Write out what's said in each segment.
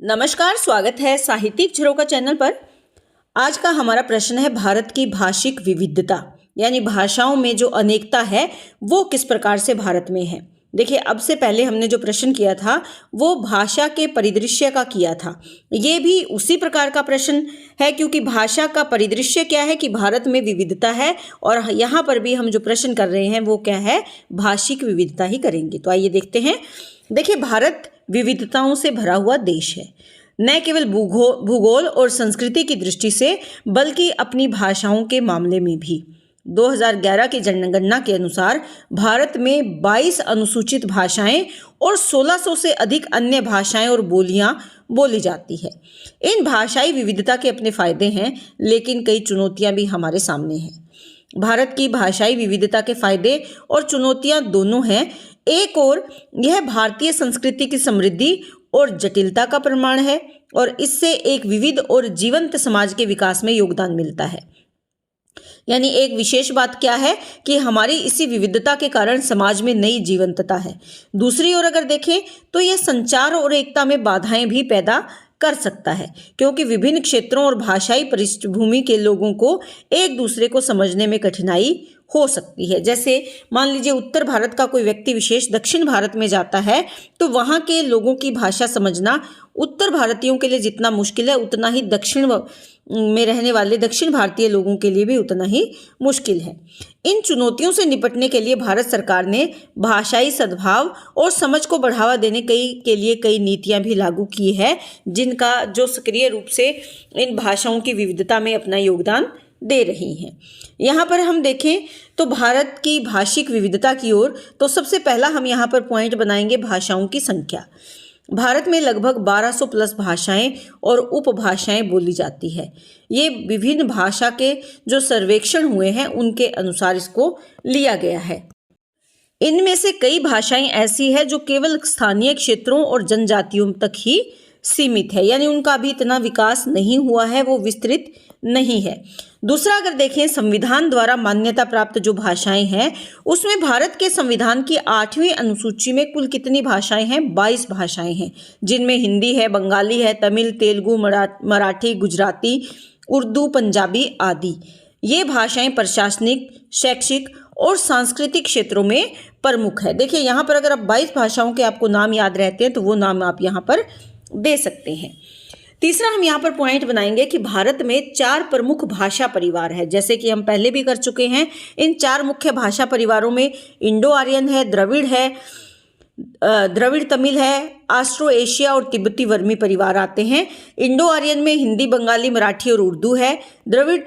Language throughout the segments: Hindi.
नमस्कार, स्वागत है साहित्यिक झरोखा चैनल पर। आज का हमारा प्रश्न है भारत की भाषिक विविधता यानी भाषाओं में जो अनेकता है वो किस प्रकार से भारत में है। देखिए, अब से पहले हमने जो प्रश्न किया था वो भाषा के परिदृश्य का किया था। ये भी उसी प्रकार का प्रश्न है क्योंकि भाषा का परिदृश्य क्या है कि भारत में विविधता है और यहाँ पर भी हम जो प्रश्न कर रहे हैं वो क्या है, भाषिक विविधता ही करेंगे। तो आइए देखते हैं। देखिए, भारत विविधताओं से भरा हुआ देश है, न केवल भूगोल और संस्कृति की दृष्टि से बल्कि अपनी भाषाओं के मामले में भी। 2011 की जनगणना के अनुसार भारत में 22 अनुसूचित भाषाएं और 1600 से अधिक अन्य भाषाएं और बोलियां बोली जाती है। इन भाषाई विविधता के अपने फायदे हैं, लेकिन कई चुनौतियां भी हमारे सामने हैं। भारत की भाषाई विविधता के फायदे और चुनौतियां दोनों हैं। एक और यह भारतीय संस्कृति की समृद्धि और जटिलता का प्रमाण है और इससे एक विविध और जीवंत समाज के विकास में योगदान मिलता है। यानी एक विशेष बात क्या है कि हमारी इसी विविधता के कारण समाज में नई जीवंतता है। दूसरी ओर अगर देखें तो यह संचार और एकता में बाधाएं भी पैदा कर सकता है, क्योंकि विभिन्न क्षेत्रों और भाषाई पृष्ठभूमि के लोगों को एक दूसरे को समझने में कठिनाई हो सकती है। जैसे मान लीजिए उत्तर भारत का कोई व्यक्ति विशेष दक्षिण भारत में जाता है तो वहाँ के लोगों की भाषा समझना उत्तर भारतीयों के लिए जितना मुश्किल है उतना ही दक्षिण में रहने वाले दक्षिण भारतीय लोगों के लिए भी उतना ही मुश्किल है। इन चुनौतियों से निपटने के लिए भारत सरकार ने भाषाई सद्भाव और समझ को बढ़ावा देने के लिए कई नीतियां भी लागू की है, जिनका जो सक्रिय रूप से इन भाषाओं की विविधता में अपना योगदान दे रही हैं। यहाँ पर हम देखें तो भारत की भाषिक विविधता की ओर, तो सबसे पहला हम यहाँ पर पॉइंट बनाएंगे भाषाओं की संख्या। भारत में लगभग 1200 प्लस भाषाएं और उपभाषाएं बोली जाती है। ये विभिन्न भाषा के जो सर्वेक्षण हुए हैं उनके अनुसार इसको लिया गया है। इनमें से कई भाषाएं ऐसी है जो केवल स्थानीय क्षेत्रों और जनजातियों तक ही सीमित है, यानी उनका भी इतना विकास नहीं हुआ है, वो विस्तृत नहीं है। दूसरा अगर देखें संविधान द्वारा मान्यता प्राप्त जो भाषाएं हैं उसमें भारत के संविधान की 8वीं अनुसूची में कुल कितनी भाषाएं हैं? 22 भाषाएं हैं, जिनमें हिंदी है, बंगाली है, तमिल, तेलुगु, मराठी, गुजराती, उर्दू, पंजाबी आदि। ये भाषाएं प्रशासनिक, शैक्षिक और सांस्कृतिक क्षेत्रों में प्रमुख है। देखिए, यहाँ पर अगर आप 22 भाषाओं के आपको नाम याद रहते हैं तो वो नाम आप यहाँ पर दे सकते हैं। तीसरा हम यहाँ पर पॉइंट बनाएंगे कि भारत में 4 प्रमुख भाषा परिवार है, जैसे कि हम पहले भी कर चुके हैं। इन 4 मुख्य भाषा परिवारों में इंडो आर्यन है, द्रविड़ तमिल है, ऑस्ट्रो एशिया और तिब्बती वर्मी परिवार आते हैं। इंडो आर्यन में हिंदी, बंगाली, मराठी और उर्दू है। द्रविड़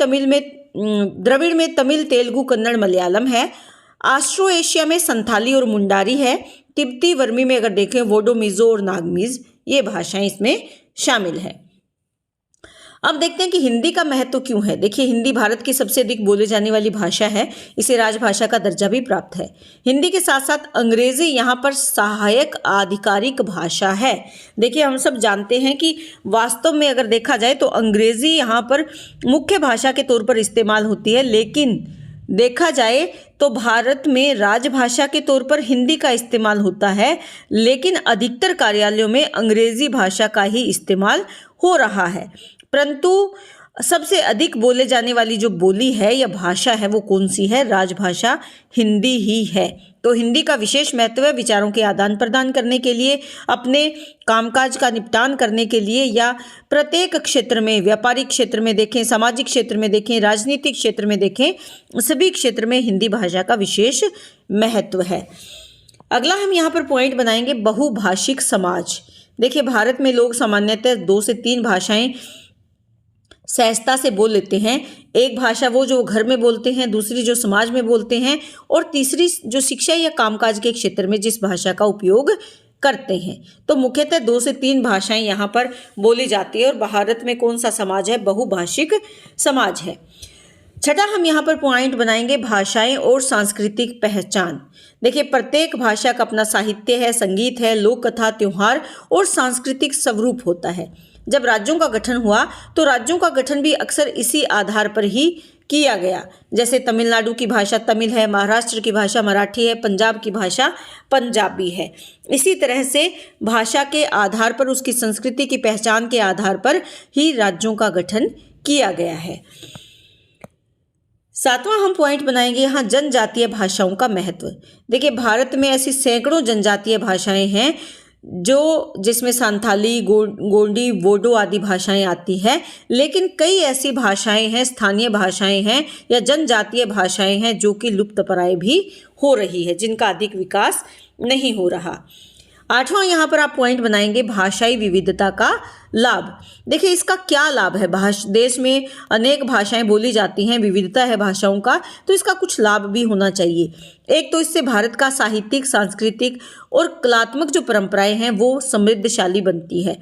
में तमिल, तेलुगु, कन्नड़, मलयालम है। ऑस्ट्रो एशिया में संथाली और मुंडारी है। तिब्बती वर्मी में अगर देखें वोडो, मिजो और नागमीज, ये भाषाएं इसमें शामिल है। अब देखते हैं कि हिंदी का महत्व क्यों है। देखिए, हिंदी भारत की सबसे अधिक बोले जाने वाली भाषा है। इसे राजभाषा का दर्जा भी प्राप्त है। हिंदी के साथ साथ अंग्रेजी यहाँ पर सहायक आधिकारिक भाषा है। देखिए, हम सब जानते हैं कि वास्तव में अगर देखा जाए तो अंग्रेजी यहाँ पर मुख्य भाषा के तौर पर इस्तेमाल होती है, लेकिन देखा जाए तो भारत में राजभाषा के तौर पर हिंदी का इस्तेमाल होता है, लेकिन अधिकतर कार्यालयों में अंग्रेजी भाषा का ही इस्तेमाल हो रहा है। परंतु सबसे अधिक बोले जाने वाली जो बोली है या भाषा है वो कौन सी है? राजभाषा हिंदी ही है। तो हिंदी का विशेष महत्व है विचारों के आदान प्रदान करने के लिए, अपने कामकाज का निपटान करने के लिए, या प्रत्येक क्षेत्र में, व्यापारिक क्षेत्र में देखें, सामाजिक क्षेत्र में देखें, राजनीतिक क्षेत्र में देखें, सभी क्षेत्र में हिंदी भाषा का विशेष महत्व है। अगला हम यहाँ पर पॉइंट बनाएंगे बहुभाषिक समाज। देखिए, भारत में लोग सामान्यतः 2 से 3 भाषाएं सहजता से बोल लेते हैं। एक भाषा वो जो घर में बोलते हैं, दूसरी जो समाज में बोलते हैं, और तीसरी जो शिक्षा या कामकाज के क्षेत्र में जिस भाषा का उपयोग करते हैं। तो मुख्यतः 2 से 3 भाषाएं यहाँ पर बोली जाती है और भारत में कौन सा समाज है? बहुभाषिक समाज है। छठा हम यहाँ पर पॉइंट बनाएंगे भाषाएं और सांस्कृतिक पहचान। देखिए, प्रत्येक भाषा का अपना साहित्य है, संगीत है, लोक कथा, त्योहार और सांस्कृतिक स्वरूप होता है। जब राज्यों का गठन हुआ तो राज्यों का गठन भी अक्सर इसी आधार पर ही किया गया। जैसे तमिलनाडु की भाषा तमिल है, महाराष्ट्र की भाषा मराठी है, पंजाब की भाषा पंजाबी है। इसी तरह से भाषा के आधार पर, उसकी संस्कृति की पहचान के आधार पर ही राज्यों का गठन किया गया है। 7वां हम पॉइंट बनाएंगे यहाँ जनजातीय भाषाओं का महत्व। देखिए, भारत में ऐसी सैकड़ों जनजातीय भाषाएं हैं जिसमें संथाली, गोंडी, बोडो आदि भाषाएं आती हैं, लेकिन कई ऐसी भाषाएं हैं, स्थानीय भाषाएं हैं या जनजातीय भाषाएं हैं जो कि लुप्तप्राय भी हो रही है, जिनका अधिक विकास नहीं हो रहा। 8वां यहाँ पर आप पॉइंट बनाएंगे भाषाई विविधता का लाभ। देखिए, इसका क्या लाभ है? देश में अनेक भाषाएं बोली जाती हैं, विविधता है भाषाओं का, तो इसका कुछ लाभ भी होना चाहिए। एक तो इससे भारत का साहित्यिक, सांस्कृतिक और कलात्मक जो परंपराएं हैं वो समृद्धशाली बनती है,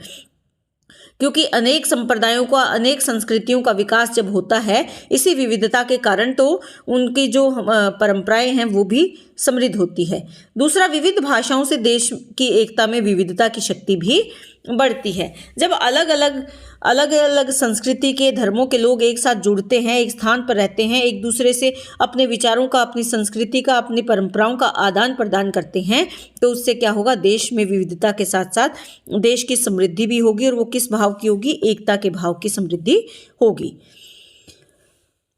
क्योंकि अनेक संप्रदायों का, अनेक संस्कृतियों का विकास जब होता है इसी विविधता के कारण, तो उनकी जो परंपराएं हैं वो भी समृद्ध होती है। दूसरा, विविध भाषाओं से देश की एकता में विविधता की शक्ति भी बढ़ती है। जब अलग अलग संस्कृति के, धर्मों के लोग एक साथ जुड़ते हैं, एक स्थान पर रहते हैं, एक दूसरे से अपने विचारों का, अपनी संस्कृति का, अपनी परंपराओं का आदान प्रदान करते हैं, तो उससे क्या होगा? देश में विविधता के साथ साथ देश की समृद्धि भी होगी। और वो किस भाव की होगी? एकता के भाव की समृद्धि होगी।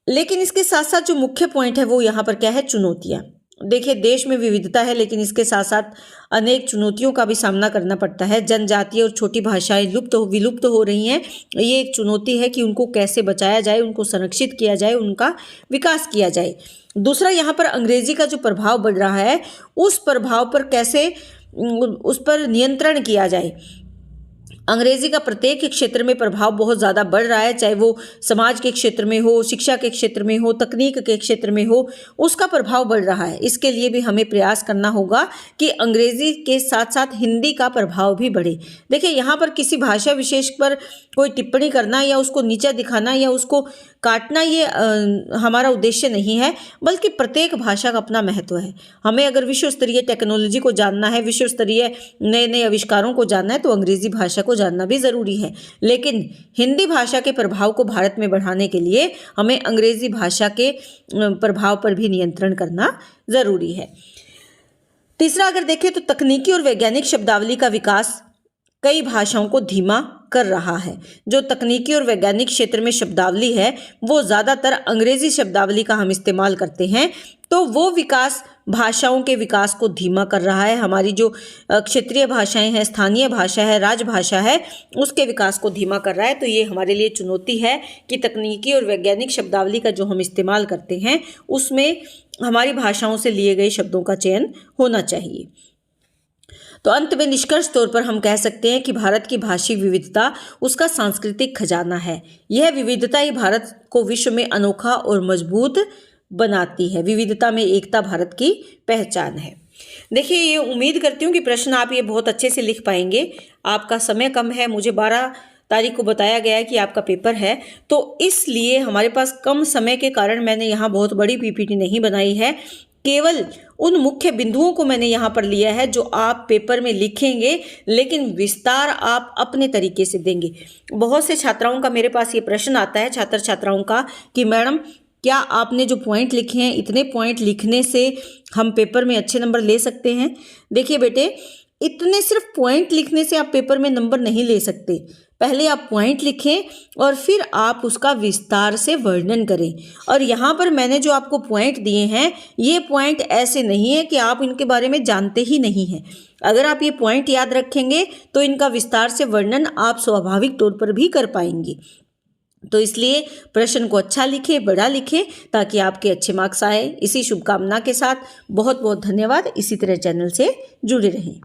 लेकिन इसके साथ साथ जो मुख्य पॉइंट है वो यहाँ पर क्या है? चुनौतियाँ। देखिए, देश में विविधता है, लेकिन इसके साथ साथ अनेक चुनौतियों का भी सामना करना पड़ता है। जनजातीय और छोटी भाषाएं विलुप्त हो रही हैं। ये एक चुनौती है कि उनको कैसे बचाया जाए, उनको संरक्षित किया जाए, उनका विकास किया जाए। दूसरा, यहाँ पर अंग्रेजी का जो प्रभाव बढ़ रहा है, उस प्रभाव पर कैसे उस पर नियंत्रण किया जाए। अंग्रेजी का प्रत्येक क्षेत्र में प्रभाव बहुत ज़्यादा बढ़ रहा है, चाहे वो समाज के क्षेत्र में हो, शिक्षा के क्षेत्र में हो, तकनीक के क्षेत्र में हो, उसका प्रभाव बढ़ रहा है। इसके लिए भी हमें प्रयास करना होगा कि अंग्रेजी के साथ साथ हिंदी का प्रभाव भी बढ़े। देखिए, यहाँ पर किसी भाषा विशेष पर कोई टिप्पणी करना या उसको नीचा दिखाना या उसको काटना, ये हमारा उद्देश्य नहीं है, बल्कि प्रत्येक भाषा का अपना महत्व है। हमें अगर विश्व स्तरीय टेक्नोलॉजी को जानना है, विश्व स्तरीय नए नए आविष्कारों को जानना है, तो अंग्रेजी भाषा को जानना भी ज़रूरी है। लेकिन हिंदी भाषा के प्रभाव को भारत में बढ़ाने के लिए हमें अंग्रेजी भाषा के प्रभाव पर भी नियंत्रण करना ज़रूरी है। तीसरा, अगर देखें तो तकनीकी और वैज्ञानिक शब्दावली का विकास कई भाषाओं को धीमा कर रहा है। जो तकनीकी और वैज्ञानिक क्षेत्र में शब्दावली है वो ज़्यादातर अंग्रेजी शब्दावली का हम इस्तेमाल करते हैं, तो वो विकास भाषाओं के विकास को धीमा कर रहा है। हमारी जो क्षेत्रीय भाषाएं हैं, स्थानीय भाषा है, राजभाषा है, उसके विकास को धीमा कर रहा है। तो ये हमारे लिए चुनौती है कि तकनीकी और वैज्ञानिक शब्दावली का जो हम इस्तेमाल करते हैं उसमें हमारी भाषाओं से लिए गए शब्दों का चयन होना चाहिए। तो अंत में निष्कर्ष तौर पर हम कह सकते हैं कि भारत की भाषिक विविधता उसका सांस्कृतिक खजाना है। यह विविधता ही भारत को विश्व में अनोखा और मजबूत बनाती है। विविधता में एकता भारत की पहचान है। देखिए, ये उम्मीद करती हूँ कि प्रश्न आप ये बहुत अच्छे से लिख पाएंगे। आपका समय कम है, मुझे 12 तारीख को बताया गया है कि आपका पेपर है, तो इसलिए हमारे पास कम समय के कारण मैंने यहाँ बहुत बड़ी पीपीटी नहीं बनाई है। केवल उन मुख्य बिंदुओं को मैंने यहाँ पर लिया है जो आप पेपर में लिखेंगे, लेकिन विस्तार आप अपने तरीके से देंगे। बहुत से छात्राओं का मेरे पास ये प्रश्न आता है, छात्र छात्राओं का, कि मैडम क्या आपने जो पॉइंट लिखे हैं, इतने पॉइंट लिखने से हम पेपर में अच्छे नंबर ले सकते हैं? देखिए बेटे, इतने सिर्फ पॉइंट लिखने से आप पेपर में नंबर नहीं ले सकते। पहले आप पॉइंट लिखें और फिर आप उसका विस्तार से वर्णन करें। और यहाँ पर मैंने जो आपको पॉइंट दिए हैं, ये पॉइंट ऐसे नहीं है कि आप इनके बारे में जानते ही नहीं हैं। अगर आप ये पॉइंट याद रखेंगे तो इनका विस्तार से वर्णन आप स्वाभाविक तौर पर भी कर पाएंगे। तो इसलिए प्रश्न को अच्छा लिखें, बड़ा लिखें, ताकि आपके अच्छे मार्क्स आए। इसी शुभकामना के साथ बहुत बहुत धन्यवाद। इसी तरह चैनल से जुड़े रहें।